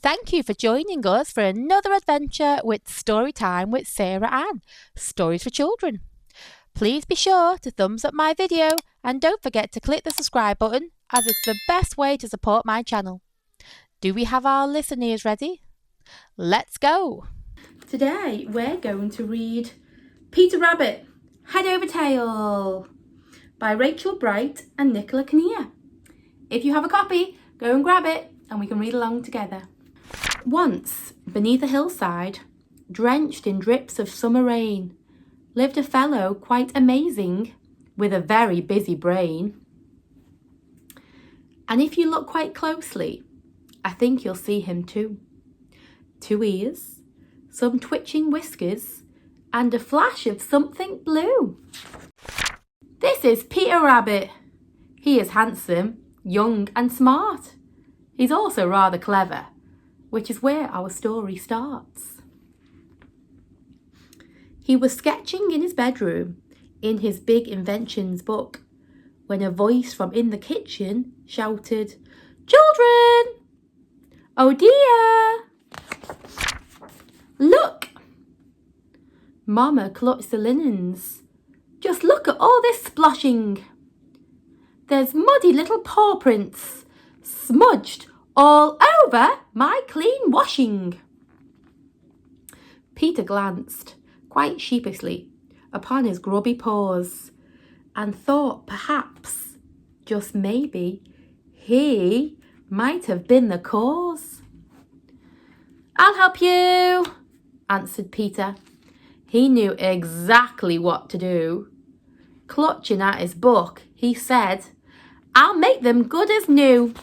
Thank you for joining us for another adventure with Storytime with Sarah Ann, Stories for Children. Please be sure to thumbs up my video and don't forget to click the subscribe button as it's the best way to support my channel. Do we have our listeners ready? Let's go! Today we're going to read Peter Rabbit, Head Over Tail by Rachel Bright and Nicola Kinnear. If you have a copy, go and grab it and we can read along together. Once, beneath a hillside, drenched in drips of summer rain, lived a fellow quite amazing with a very busy brain. And if you look quite closely, I think you'll see him too. 2 ears, some twitching whiskers, and a flash of something blue. This is Peter Rabbit. He is handsome, young and smart. He's also rather clever, which is where our story starts. He was sketching in his bedroom in his big inventions book when a voice from in the kitchen shouted, "Children! Oh dear! Look!" Mama clutched the linens. "Just look at all this splashing. There's muddy little paw prints smudged all over my clean washing." Peter glanced, quite sheepishly, upon his grubby paws and thought perhaps, just maybe, he might have been the cause. "I'll help you," answered Peter. He knew exactly what to do. Clutching at his book, he said, "I'll make them good as new."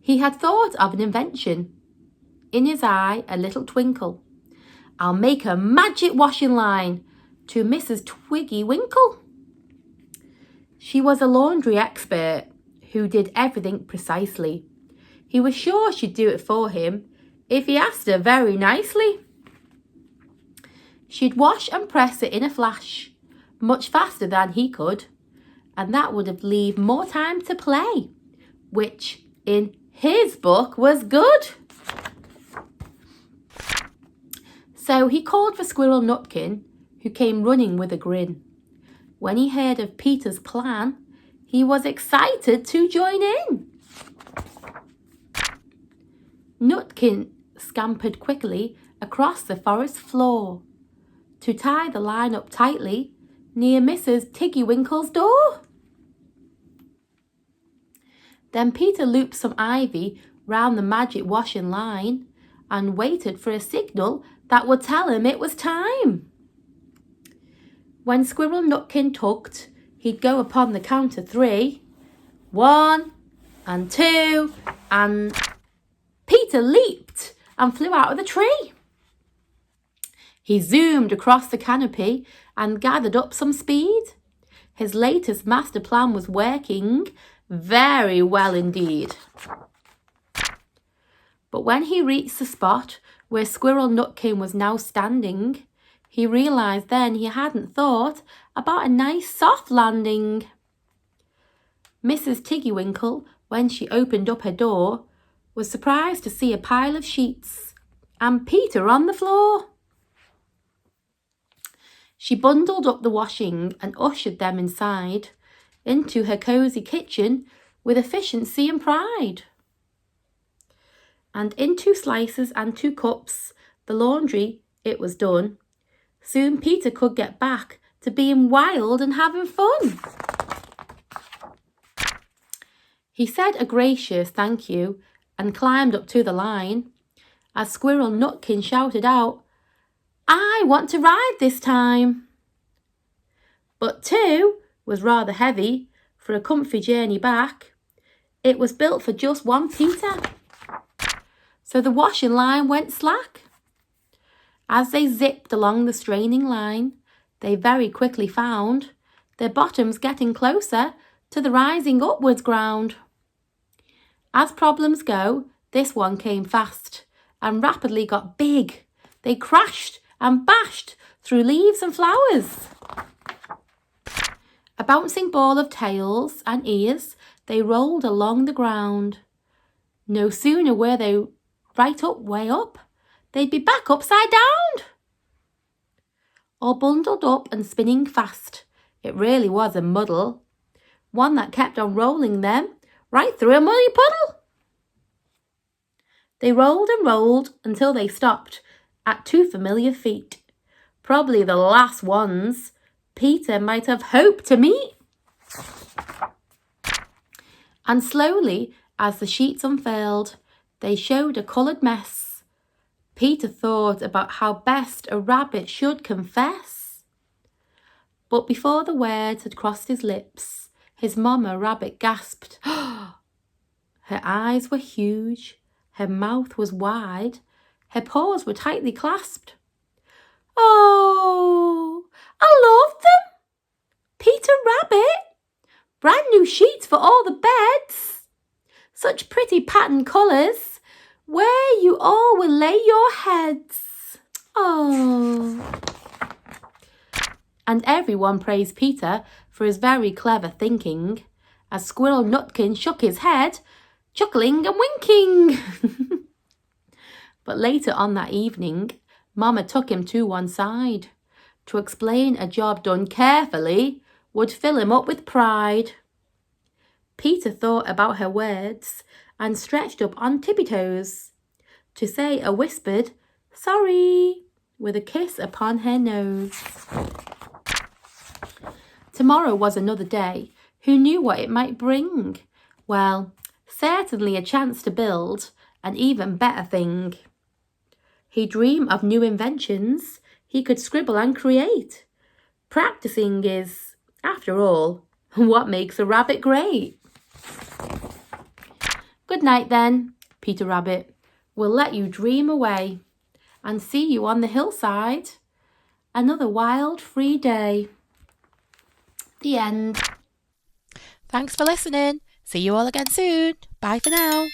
He had thought of an invention. In his eye, a little twinkle. "I'll make a magic washing line to Mrs. Twiggy Winkle." She was a laundry expert who did everything precisely. He was sure she'd do it for him if he asked her very nicely. She'd wash and press it in a flash, much faster than he could, and that would have leave more time to play, which in his book was good. So he called for Squirrel Nutkin, who came running with a grin. When he heard of Peter's plan, he was excited to join in. Nutkin scampered quickly across the forest floor to tie the line up tightly near Mrs. Tiggywinkle's door. Then Peter looped some ivy round the magic washing line and waited for a signal that would tell him it was time. When Squirrel Nutkin tugged, he'd go upon the count of 3. 1 and 2 and... Peter leaped and flew out of the tree. He zoomed across the canopy and gathered up some speed. His latest master plan was working very well indeed. But when he reached the spot where Squirrel Nutkin was now standing, he realised then he hadn't thought about a nice soft landing. Mrs. Tiggywinkle, when she opened up her door, was surprised to see a pile of sheets and Peter on the floor. She bundled up the washing and ushered them inside, into her cosy kitchen with efficiency and pride. And in 2 slices and 2 cups, the laundry, it was done. Soon Peter could get back to being wild and having fun. He said a gracious thank you and climbed up to the line. As Squirrel Nutkin shouted out, "I want to ride this time." But 2 was rather heavy for a comfy journey back. It was built for just 1 Peter. So the washing line went slack. As they zipped along the straining line, they very quickly found their bottoms getting closer to the rising upwards ground. As problems go, this one came fast and rapidly got big. They crashed and bashed through leaves and flowers. bouncing ball of tails and ears, they rolled along the ground. No sooner were they way up, they'd be back upside down. All bundled up and spinning fast. It really was a muddle, one that kept on rolling them right through a muddy puddle. They rolled and rolled until they stopped at two familiar feet, probably the last ones Peter might have hoped to meet. And slowly, as the sheets unfurled, they showed a coloured mess. Peter thought about how best a rabbit should confess. But before the words had crossed his lips, his mamma rabbit gasped. Her eyes were huge, her mouth was wide, her paws were tightly clasped. Oh, I love them! Peter Rabbit! Brand new sheets for all the beds! Such pretty patterned colours, where you all will lay your heads. Oh. And everyone praised Peter for his very clever thinking, as Squirrel Nutkin shook his head, chuckling and winking. But later on that evening, Mama took him to one side to explain a job done carefully would fill him up with pride. Peter thought about her words and stretched up on tippy toes to say a whispered sorry with a kiss upon her nose. Tomorrow was another day. Who knew what it might bring? Well, certainly a chance to build an even better thing. He'd dream of new inventions he could scribble and create. Practicing is, after all, what makes a rabbit great. Good night then, Peter Rabbit. We'll let you dream away and see you on the hillside. Another wild, free day. The end. Thanks for listening. See you all again soon. Bye for now.